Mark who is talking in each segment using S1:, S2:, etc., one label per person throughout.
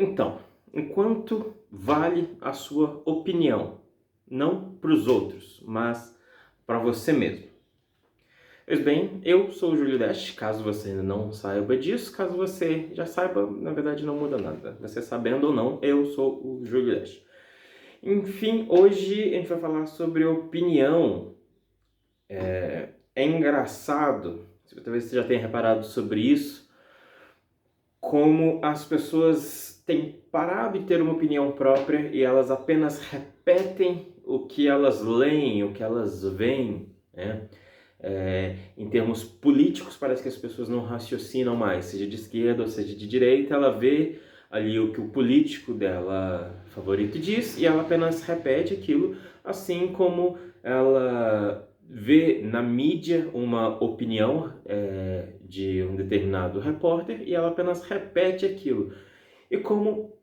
S1: Então, enquanto vale a sua opinião, não para os outros, mas para você mesmo. Pois bem, eu sou o Júlio Dash, caso você ainda não saiba disso, caso você já saiba, na verdade não muda nada. Você sabendo ou não, eu sou o Júlio Dash. Enfim, hoje a gente vai falar sobre opinião. É engraçado, talvez você já tenha reparado sobre isso, como as pessoas têm parado de ter uma opinião própria e elas apenas repetem o que elas leem, o que elas veem, né? Em termos políticos, parece que as pessoas não raciocinam mais, seja de esquerda ou seja de direita, ela vê ali o que o político dela favorito diz e ela apenas repete aquilo, assim como ela vê na mídia uma opinião de um determinado repórter e ela apenas repete aquilo. E como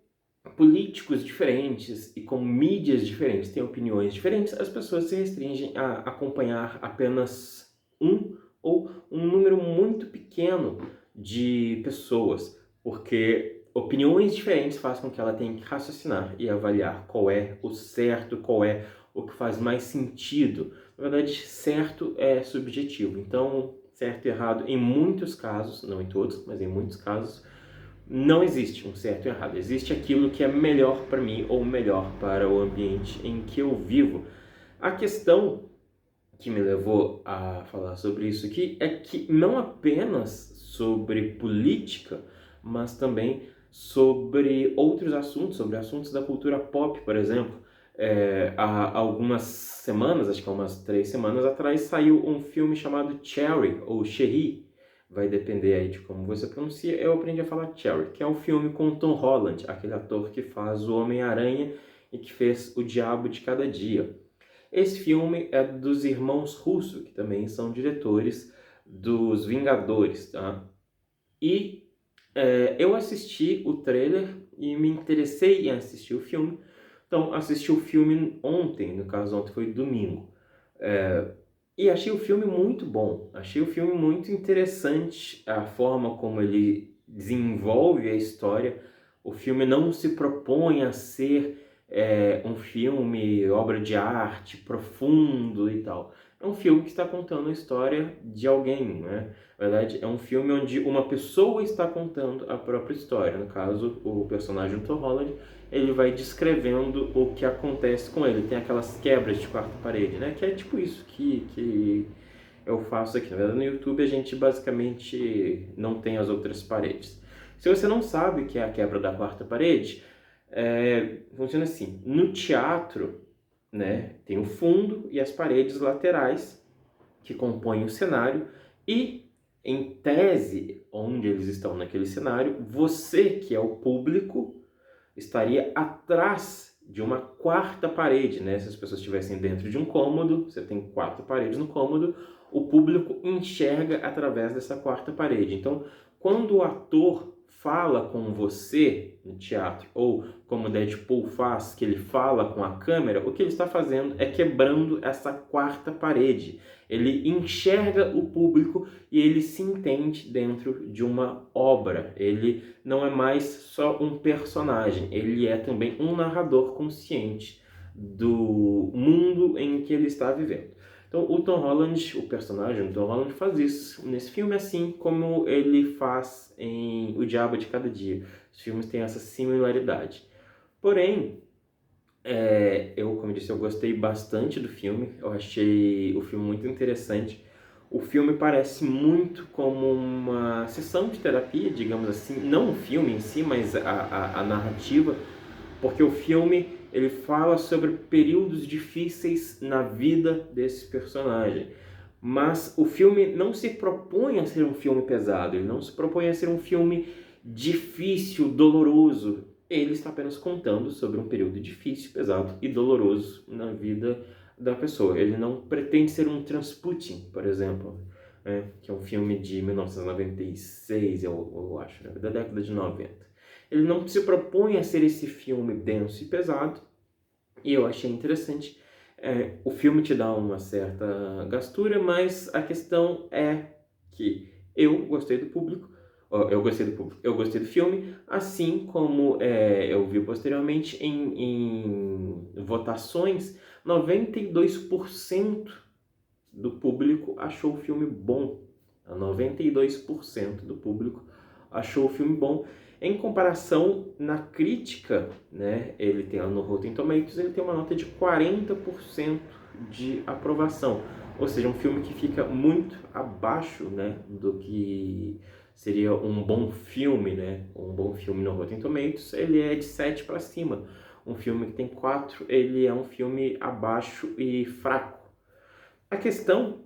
S1: políticos diferentes e com mídias diferentes têm opiniões diferentes, as pessoas se restringem a acompanhar apenas um ou um número muito pequeno de pessoas, porque opiniões diferentes fazem com que ela tenha que raciocinar e avaliar qual é o certo, qual é o que faz mais sentido. Na verdade, certo é subjetivo, então certo e errado em muitos casos, não em todos, mas em muitos casos, não existe um certo e errado, existe aquilo que é melhor para mim ou melhor para o ambiente em que eu vivo. A questão que me levou a falar sobre isso aqui é que não apenas sobre política, mas também sobre outros assuntos, sobre assuntos da cultura pop, por exemplo. Há algumas semanas, acho que há umas 3 semanas atrás, saiu um filme chamado Cherry, ou Cherry, vai depender aí de como você pronuncia. Eu aprendi a falar Cherry, que é um filme com Tom Holland, aquele ator que faz o Homem-Aranha e que fez O Diabo de Cada Dia. Esse filme é dos irmãos Russo, que também são diretores dos Vingadores, tá? E eu assisti o trailer e me interessei em assistir o filme. Então, assisti o filme ontem, no caso ontem foi domingo. E achei o filme muito bom, achei o filme muito interessante, a forma como ele desenvolve a história. O filme não se propõe a ser um filme, obra de arte, profundo e tal. É um filme que está contando a história de alguém, né? Na verdade, é um filme onde uma pessoa está contando a própria história. No caso, o personagem Tom Holland, ele vai descrevendo o que acontece com ele. Tem aquelas quebras de quarta parede, né? Que é tipo isso que eu faço aqui. Na verdade, no YouTube a gente basicamente não tem as outras paredes. Se você não sabe o que é a quebra da quarta parede, funciona assim. No teatro, né, tem o fundo e as paredes laterais que compõem o cenário e, em tese, onde eles estão naquele cenário, você, que é o público, estaria atrás de uma quarta parede, né? Se as pessoas estivessem dentro de um cômodo, você tem 4 paredes no cômodo, o público enxerga através dessa quarta parede. Então, quando o ator fala com você no teatro, ou como Deadpool faz, que ele fala com a câmera, o que ele está fazendo é quebrando essa quarta parede. Ele enxerga o público e ele se entende dentro de uma obra. Ele não é mais só um personagem, ele é também um narrador consciente do mundo em que ele está vivendo. Então, o Tom Holland, o personagem do Tom Holland, faz isso nesse filme, assim como ele faz em O Diabo de Cada Dia. Os filmes têm essa similaridade. Porém, como eu disse, eu gostei bastante do filme. Eu achei o filme muito interessante. O filme parece muito como uma sessão de terapia, digamos assim. Não o filme em si, mas a narrativa. Porque o filme ele fala sobre períodos difíceis na vida desse personagem. Mas o filme não se propõe a ser um filme pesado. Ele não se propõe a ser um filme difícil, doloroso. Ele está apenas contando sobre um período difícil, pesado e doloroso na vida da pessoa. Ele não pretende ser um Transputin, por exemplo, né? Que é um filme de 1996, eu acho, né? Da década de 90. Ele não se propõe a ser esse filme denso e pesado, e eu achei interessante. O filme te dá uma certa gastura, mas a questão é que eu gostei do público, eu gostei do filme, assim como eu vi posteriormente em votações, 92% do público achou o filme bom. 92% do público achou o filme bom. Em comparação, na crítica, né, ele tem no Rotten Tomatoes, ele tem uma nota de 40% de aprovação. Ou seja, um filme que fica muito abaixo, né, do que seria um bom filme, né? Um bom filme no Rotten Tomatoes, ele é de 7 para cima. Um filme que tem 4, ele é um filme abaixo e fraco. A questão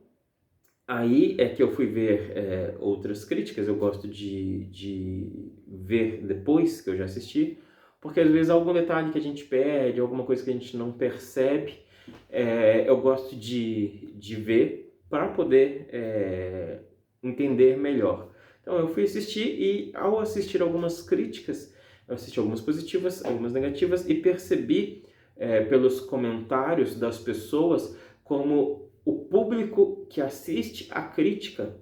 S1: aí é que eu fui ver outras críticas, eu gosto de ver depois que eu já assisti, porque às vezes algum detalhe que a gente perde, alguma coisa que a gente não percebe, eu gosto de ver para poder entender melhor. Então eu fui assistir e ao assistir algumas críticas, eu assisti algumas positivas, algumas negativas e percebi pelos comentários das pessoas como o público que assiste a crítica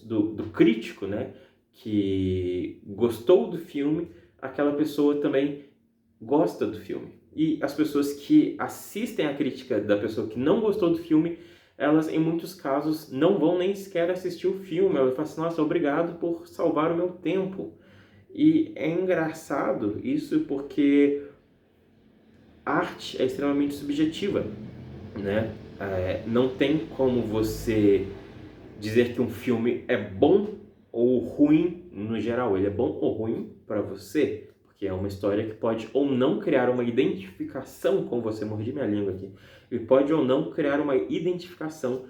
S1: do crítico, né, que gostou do filme, aquela pessoa também gosta do filme. E as pessoas que assistem a crítica da pessoa que não gostou do filme, elas em muitos casos não vão nem sequer assistir o filme. Elas falam assim, nossa, obrigado por salvar o meu tempo. E é engraçado isso porque arte é extremamente subjetiva, né? Não tem como você dizer que um filme é bom ou ruim no geral. Ele é bom ou ruim para você, porque é uma história que pode ou não criar uma identificação com você. Mordi minha língua aqui. Ele pode ou não criar uma identificação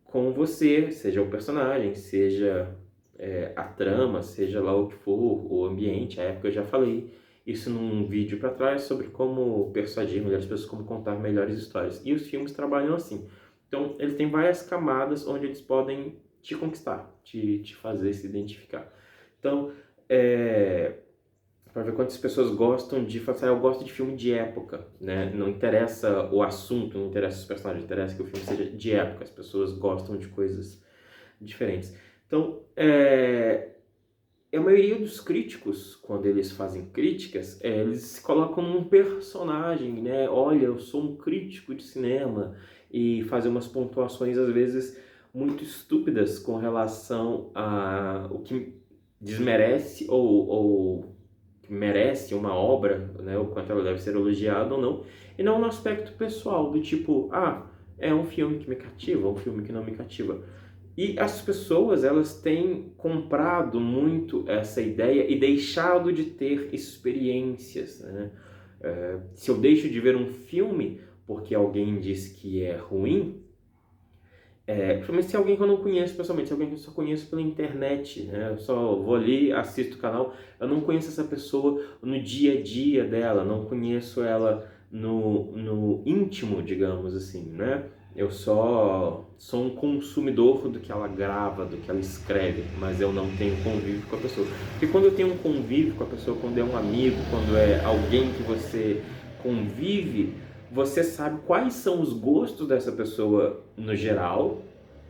S1: com você, seja o personagem, seja a trama, seja lá o que for, o ambiente, a época. Eu já falei isso num vídeo para trás sobre como persuadir melhores pessoas, como contar melhores histórias. E os filmes trabalham assim. Então, eles têm várias camadas onde eles podem te conquistar, te fazer se identificar. Então, para ver quantas pessoas gostam de falar, eu gosto de filme de época, né? Não interessa o assunto, não interessa os personagens, interessa que o filme seja de época. As pessoas gostam de coisas diferentes. Então, a maioria dos críticos, quando eles fazem críticas, eles se colocam num personagem, né? Olha, eu sou um crítico de cinema, e fazem umas pontuações, às vezes, muito estúpidas com relação a o que desmerece ou que merece uma obra, né? O quanto ela deve ser elogiada ou não, e não no aspecto pessoal, do tipo, é um filme que me cativa, um filme que não me cativa. E as pessoas, elas têm comprado muito essa ideia e deixado de ter experiências, né? Se eu deixo de ver um filme porque alguém diz que é ruim, principalmente se é alguém que eu não conheço pessoalmente, se é alguém que eu só conheço pela internet, né? Eu só vou ali, assisto o canal, eu não conheço essa pessoa no dia a dia dela, não conheço ela no íntimo, digamos assim, né? Eu só sou um consumidor do que ela grava, do que ela escreve, mas eu não tenho convívio com a pessoa. Porque quando eu tenho um convívio com a pessoa, quando é um amigo, quando é alguém que você convive, você sabe quais são os gostos dessa pessoa no geral,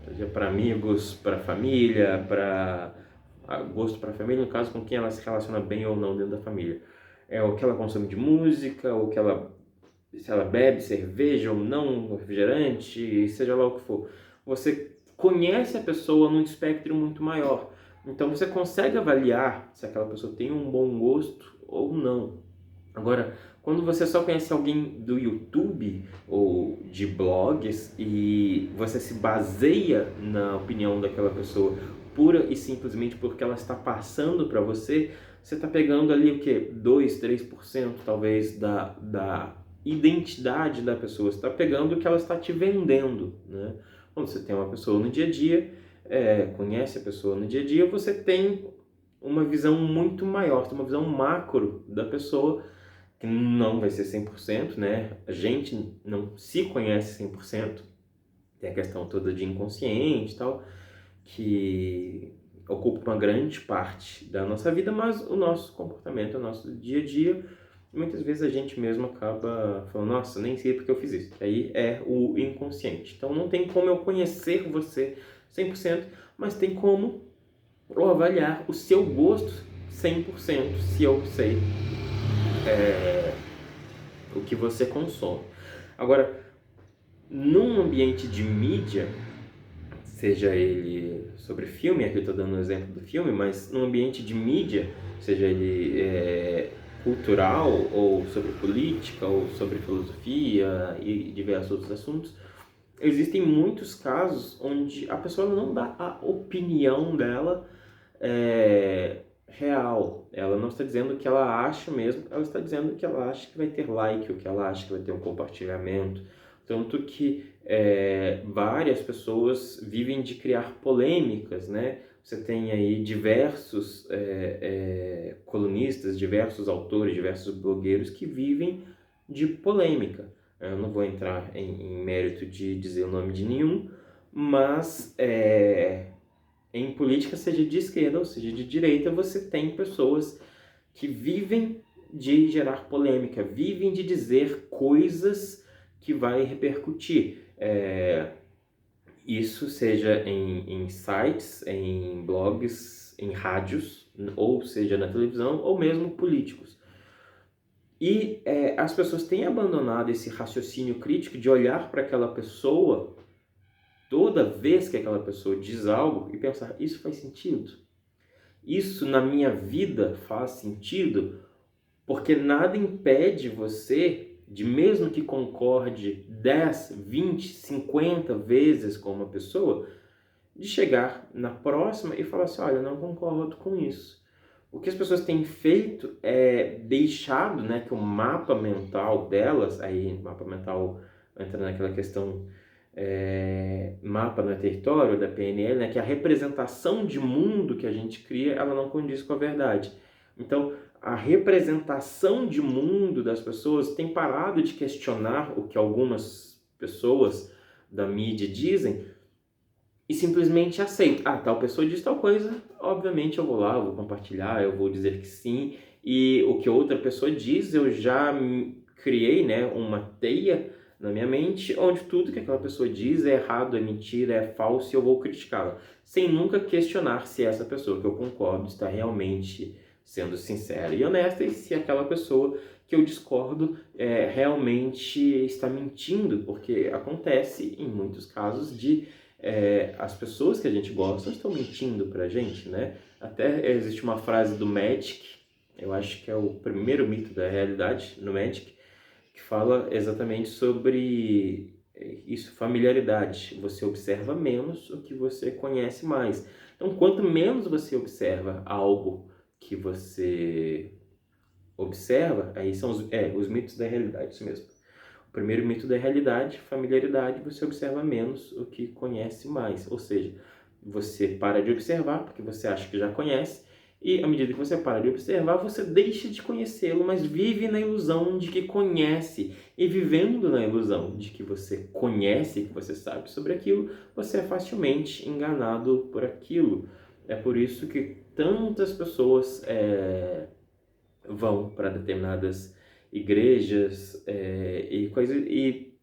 S1: seja para amigos, para família, para gosto para família, no caso, com quem ela se relaciona bem ou não dentro da família. É o que ela consome de música, o que ela, se ela bebe cerveja ou não, refrigerante, seja lá o que for. Você conhece a pessoa num espectro muito maior. Então você consegue avaliar se aquela pessoa tem um bom gosto ou não. Agora, quando você só conhece alguém do YouTube ou de blogs e você se baseia na opinião daquela pessoa pura e simplesmente porque ela está passando para você, você está pegando ali o quê? 2, 3% talvez da identidade da pessoa. Você está pegando o que ela está te vendendo, né? Quando você tem uma pessoa no dia a dia, conhece a pessoa no dia a dia, você tem uma visão muito maior, uma visão macro da pessoa, que não vai ser 100%, né? A gente não se conhece 100%. Tem a questão toda de inconsciente e tal, que ocupa uma grande parte da nossa vida, mas o nosso comportamento, o nosso dia a dia, muitas vezes a gente mesmo acaba falando, nossa, nem sei porque eu fiz isso. Aí é o inconsciente. Então não tem como eu conhecer você 100%, mas tem como ou avaliar o seu gosto 100%, se eu sei o que você consome. Agora, num ambiente de mídia, seja ele sobre filme, aqui eu estou dando um exemplo do filme, mas num ambiente de mídia, seja ele cultural, ou sobre política, ou sobre filosofia e diversos outros assuntos, existem muitos casos onde a pessoa não dá a opinião dela real. Ela não está dizendo o que ela acha mesmo, ela está dizendo que ela acha que vai ter like, o que ela acha que vai ter um compartilhamento. Tanto que várias pessoas vivem de criar polêmicas, né? Você tem aí diversos colunistas, diversos autores, diversos blogueiros que vivem de polêmica. Eu não vou entrar em mérito de dizer o nome de nenhum, mas em política, seja de esquerda ou seja de direita, você tem pessoas que vivem de gerar polêmica, vivem de dizer coisas que vai repercutir. Isso seja em sites, em blogs, em rádios, ou seja na televisão, ou mesmo políticos. E as pessoas têm abandonado esse raciocínio crítico de olhar para aquela pessoa toda vez que aquela pessoa diz algo e pensar, isso faz sentido? Isso na minha vida faz sentido? Porque nada impede você de, mesmo que concorde 10, 20, 50 vezes com uma pessoa, de chegar na próxima e falar assim, olha, eu não concordo com isso. O que as pessoas têm feito é deixado, né, que o mapa mental delas, aí mapa mental entra naquela questão, mapa no território da PNL, né, que a representação de mundo que a gente cria, ela não condiz com a verdade. Então, a representação de mundo das pessoas tem parado de questionar o que algumas pessoas da mídia dizem e simplesmente aceita. Ah, tal pessoa diz tal coisa, obviamente eu vou lá, eu vou compartilhar, eu vou dizer que sim. E o que outra pessoa diz, eu já criei, né, uma teia na minha mente, onde tudo que aquela pessoa diz é errado, é mentira, é falso e eu vou criticá-la, sem nunca questionar se essa pessoa que eu concordo está realmente sendo sincera e honesta e se aquela pessoa que eu discordo realmente está mentindo, porque acontece em muitos casos de as pessoas que a gente gosta estão mentindo pra gente, né? Até existe uma frase do Magic, eu acho que é o primeiro mito da realidade no Magic, que fala exatamente sobre isso, familiaridade. Você observa menos o que você conhece mais. Então, quanto menos você observa algo que você observa, aí são os mitos da realidade, isso mesmo. O primeiro mito da realidade, familiaridade, você observa menos o que conhece mais. Ou seja, você para de observar porque você acha que já conhece, e à medida que você para de observar, você deixa de conhecê-lo, mas vive na ilusão de que conhece. E vivendo na ilusão de que você conhece, que você sabe sobre aquilo, você é facilmente enganado por aquilo. É por isso que tantas pessoas vão para determinadas igrejas e coisas, e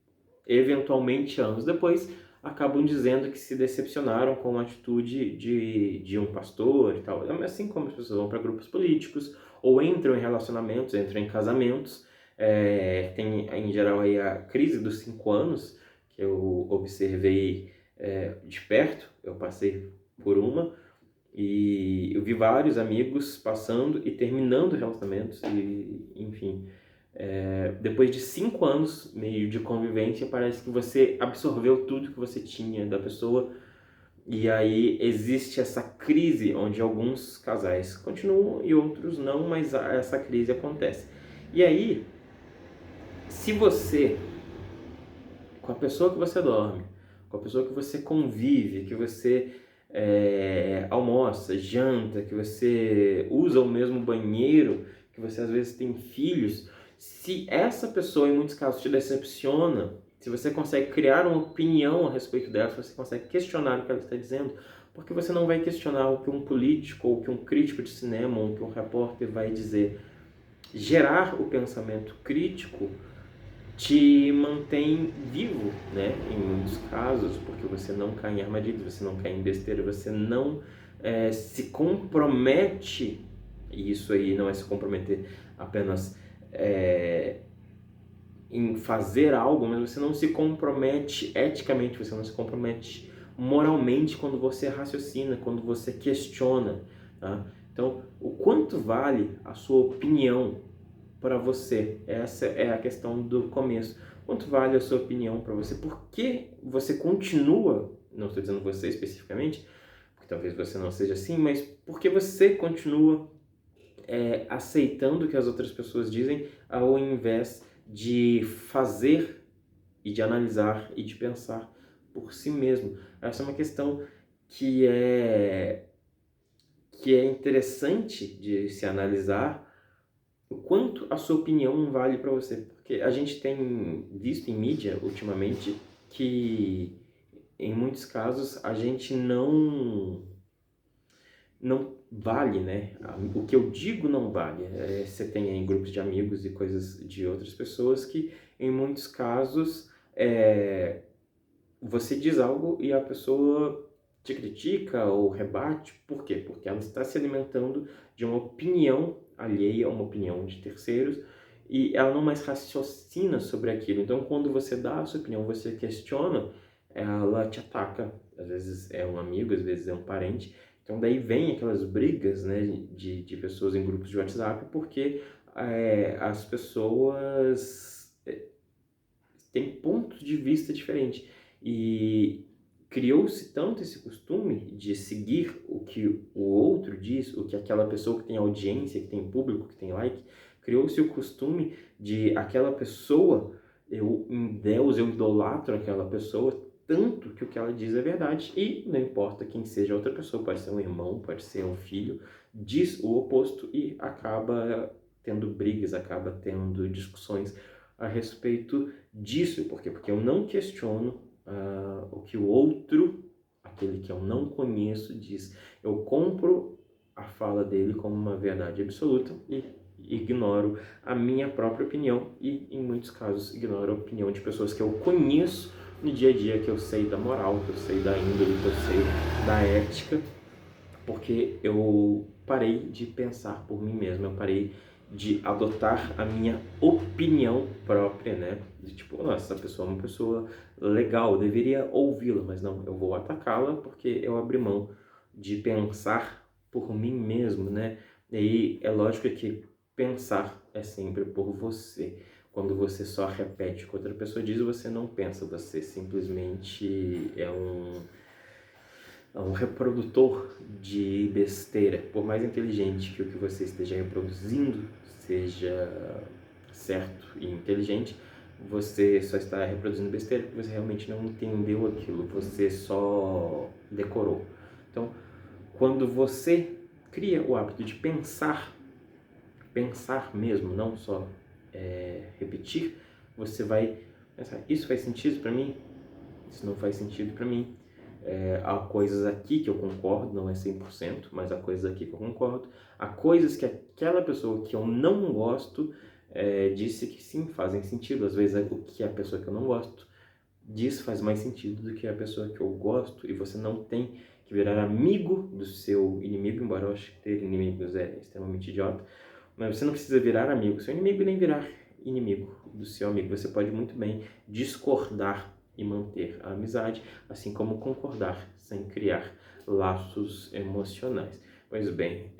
S1: eventualmente anos depois acabam dizendo que se decepcionaram com a atitude de um pastor e tal. Assim como as pessoas vão para grupos políticos ou entram em relacionamentos, entram em casamentos, tem em geral aí a crise dos 5 anos que eu observei de perto, eu passei por uma. E eu vi vários amigos passando e terminando relacionamentos e, enfim, depois de 5 anos meio de convivência, parece que você absorveu tudo que você tinha da pessoa e aí existe essa crise onde alguns casais continuam e outros não, mas essa crise acontece. E aí, se você, com a pessoa que você dorme, com a pessoa que você convive, que você almoça, janta, que você usa o mesmo banheiro, que você às vezes tem filhos, se essa pessoa em muitos casos te decepciona, se você consegue criar uma opinião a respeito dela, se você consegue questionar o que ela está dizendo, porque você não vai questionar o que um político, ou o que um crítico de cinema, ou o que um repórter vai dizer. Gerar o pensamento crítico te mantém vivo, né? Em muitos casos, porque você não cai em armadilhas, você não cai em besteira, você não se compromete, e isso aí não é se comprometer apenas em fazer algo, mas você não se compromete eticamente, você não se compromete moralmente quando você raciocina, quando você questiona, tá? Então, o quanto vale a sua opinião para você? Essa é a questão do começo. Quanto vale a sua opinião para você? Por que você continua, não estou dizendo você especificamente, porque talvez você não seja assim, mas por que você continua aceitando o que as outras pessoas dizem ao invés de fazer e de analisar e de pensar por si mesmo? Essa é uma questão que é interessante de se analisar, o quanto a sua opinião vale para você. Porque a gente tem visto em mídia ultimamente que em muitos casos a gente não vale, né? O que eu digo não vale. Você tem aí grupos de amigos e coisas de outras pessoas que, em muitos casos, você diz algo e a pessoa te critica ou rebate. Por quê? Porque ela está se alimentando de uma opinião alheia, uma opinião de terceiros, e ela não mais raciocina sobre aquilo. Então, quando você dá a sua opinião, você questiona, ela te ataca. Às vezes é um amigo, às vezes é um parente. Então daí vem aquelas brigas, né, de pessoas em grupos de WhatsApp, porque as pessoas têm pontos de vista diferentes. E criou-se tanto esse costume de seguir o que o outro diz, o que aquela pessoa que tem audiência, que tem público, que tem like, criou-se o costume de aquela pessoa, eu idolatro aquela pessoa, tanto que o que ela diz é verdade, e não importa quem seja a outra pessoa, pode ser um irmão, pode ser um filho, diz o oposto e acaba tendo brigas, acaba tendo discussões a respeito disso. Por quê? Porque eu não questiono o que o outro, aquele que eu não conheço, diz. Eu compro a fala dele como uma verdade absoluta e ignoro a minha própria opinião e, em muitos casos, ignoro a opinião de pessoas que eu conheço no dia a dia, que eu sei da moral, que eu sei da índole, que eu sei da ética, porque eu parei de pensar por mim mesmo, eu parei de adotar a minha opinião própria, né? De tipo, nossa, essa pessoa é uma pessoa legal, eu deveria ouvi-la, mas não, eu vou atacá-la porque eu abri mão de pensar por mim mesmo, né? E aí é lógico que pensar é sempre por você. Quando você só repete o que outra pessoa diz, você não pensa, você simplesmente é um reprodutor de besteira. Por mais inteligente que o que você esteja reproduzindo seja certo e inteligente, você só está reproduzindo besteira porque você realmente não entendeu aquilo, você só decorou. Então, quando você cria o hábito de pensar mesmo, não só repetir, você vai pensar, isso faz sentido para mim? Isso não faz sentido para mim. Há coisas aqui que eu concordo, não é 100%, mas há coisas aqui que eu concordo. Há coisas que aquela pessoa que eu não gosto disse que sim, fazem sentido. Às vezes o que a pessoa que eu não gosto diz faz mais sentido do que a pessoa que eu gosto, e você não tem que virar amigo do seu inimigo, embora eu acho que ter inimigos é extremamente idiota, mas você não precisa virar amigo do seu inimigo e nem virar inimigo do seu amigo. Você pode muito bem discordar e manter a amizade, assim como concordar sem criar laços emocionais. Pois bem,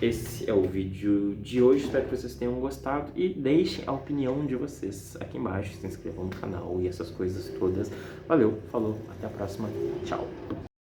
S1: esse é o vídeo de hoje, espero que vocês tenham gostado e deixem a opinião de vocês aqui embaixo, se inscrevam no canal e essas coisas todas. Valeu, falou, até a próxima, tchau!